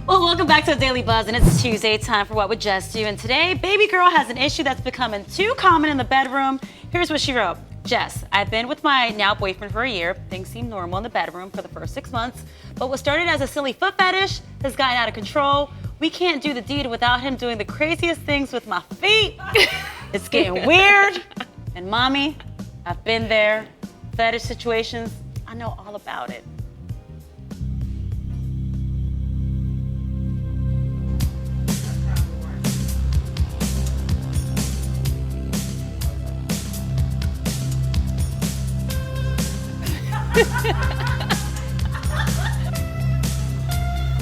Well, welcome back to the Daily Buzz, and it's Tuesday, time for What Would Jess Do? And today, baby girl has an issue that's becoming too common in the bedroom. Here's what she wrote. Jess, I've been with my now boyfriend for a year. Things seem normal in the bedroom for the first 6 months, but what started as a silly foot fetish has gotten out of control. We can't do the deed without him doing the craziest things with my feet. It's getting weird. And mommy, I've been there. Fetish situations, I know all about it.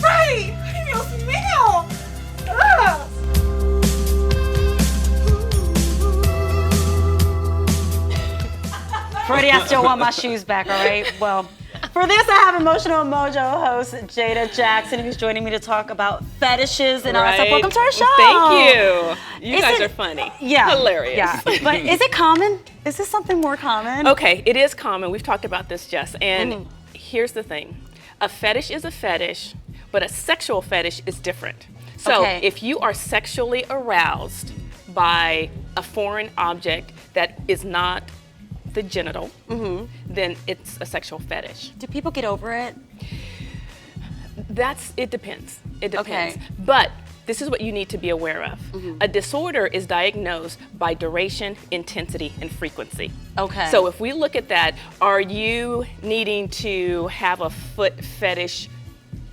Right! Dios mío! Ugh. Freddie, I still want my shoes back, all right? Well, for this, I have Emotional Mojo host Jada Jackson, who's joining me to talk about fetishes and all that stuff. Welcome to our show. Thank you. You guys are funny. Yeah. Hilarious. Yeah. But is it common? Is this something more common? Okay, it is common. We've talked about this, Jess. And here's the thing. A fetish is a fetish, but a sexual fetish is different. So if you are sexually aroused by a foreign object that is not the genital, then it's a sexual fetish. Do people get over it? It depends. It depends. But this is what you need to be aware of. A disorder is diagnosed by duration, intensity, and frequency. Okay. So if we look at that, are you needing to have a foot fetish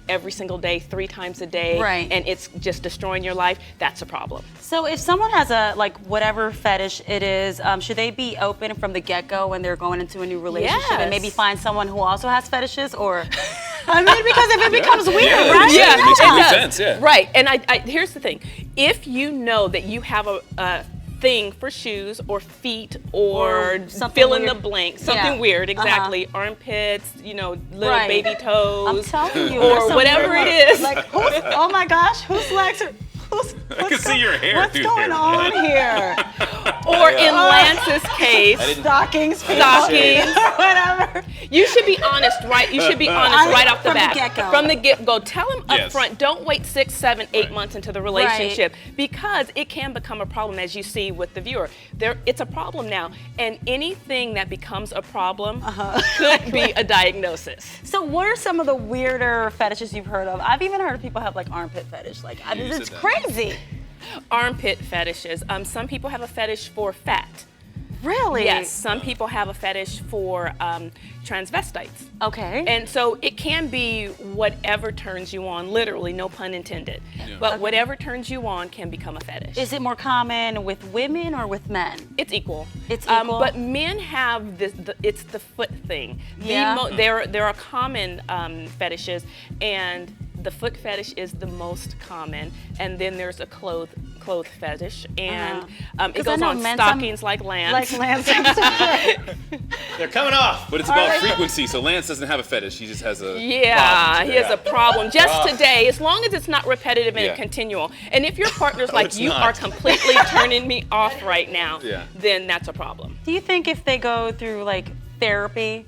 every single day, 3 times a day, and it's just destroying your life? That's a problem. So if someone has a, like, whatever fetish it is, should they be open from the get-go when they're going into a new relationship and maybe find someone who also has fetishes? Or, I mean, because if it becomes weird, right? Yeah, it makes complete sense, yeah. Right, and here's the thing. If you know that you have a thing for shoes or feet or fill in the blank, something weird, exactly, armpits, you know, little baby toes, I'm telling you, or whatever it is. Like, oh my gosh, whose legs are, I can see your hair what's through going here. on here? Or in Lance's case, Stockings, whatever. You should be honest, right? You should be honest right off the bat. From the get-go. Tell him up front. Don't wait 6, 7, 8 months into the relationship because it can become a problem, as you see with the viewer. It's a problem now, and anything that becomes a problem could be a diagnosis. So what are some of the weirder fetishes you've heard of? I've even heard of people have like armpit fetish. Like, I mean, it's crazy. Armpit fetishes. Some people have a fetish for fat. Really? Yes, some people have a fetish for transvestites. Okay. And so it can be whatever turns you on, literally, no pun intended. Yeah. But whatever turns you on can become a fetish. Is it more common with women or with men? It's equal. It's equal? But men have this, it's the foot thing. Yeah. There are common fetishes, and the foot fetish is the most common, and then there's a clothes fetish, and it goes on stockings like Lance. Like Lance. They're coming off. But it's about frequency, so Lance doesn't have a fetish. He just has a he has a problem. Just today, as long as it's not repetitive and continual. And if your partner's like, you are completely turning me off right now, then that's a problem. Do you think if they go through like therapy,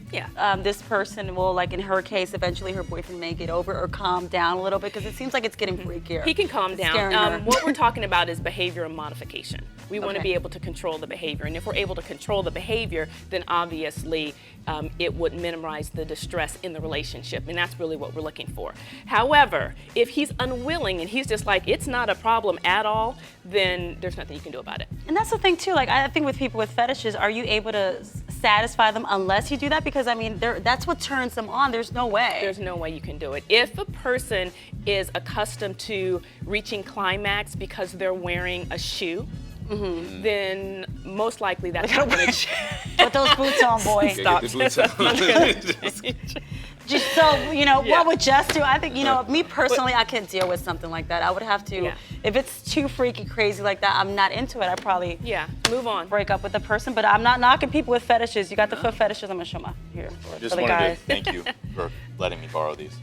this person will, like in her case, eventually her boyfriend may get over or calm down a little bit, because it seems like it's getting freakier. He can calm down. What we're talking about is behavior modification. We want to be able to control the behavior, and if we're able to control the behavior, then obviously it would minimize the distress in the relationship, and that's really what we're looking for. However, if he's unwilling and he's just like, it's not a problem at all, then there's nothing you can do about it. And that's the thing too, like I think with people with fetishes, are you able to satisfy them unless you do that? Because I mean, that's what turns them on. There's no way. There's no way you can do it. If a person is accustomed to reaching climax because they're wearing a shoe, then most likely that's not going to Put those boots on, boy. Stop. So, you know, what would Jess do? I think, you know, me personally, I can't deal with something like that. I would have to, if it's too freaky crazy like that, I'm not into it. I probably move on. Break up with the person. But I'm not knocking people with fetishes. You got the foot fetishes. I'm going to show my here Just for the wanted guys. to thank you for letting me borrow these.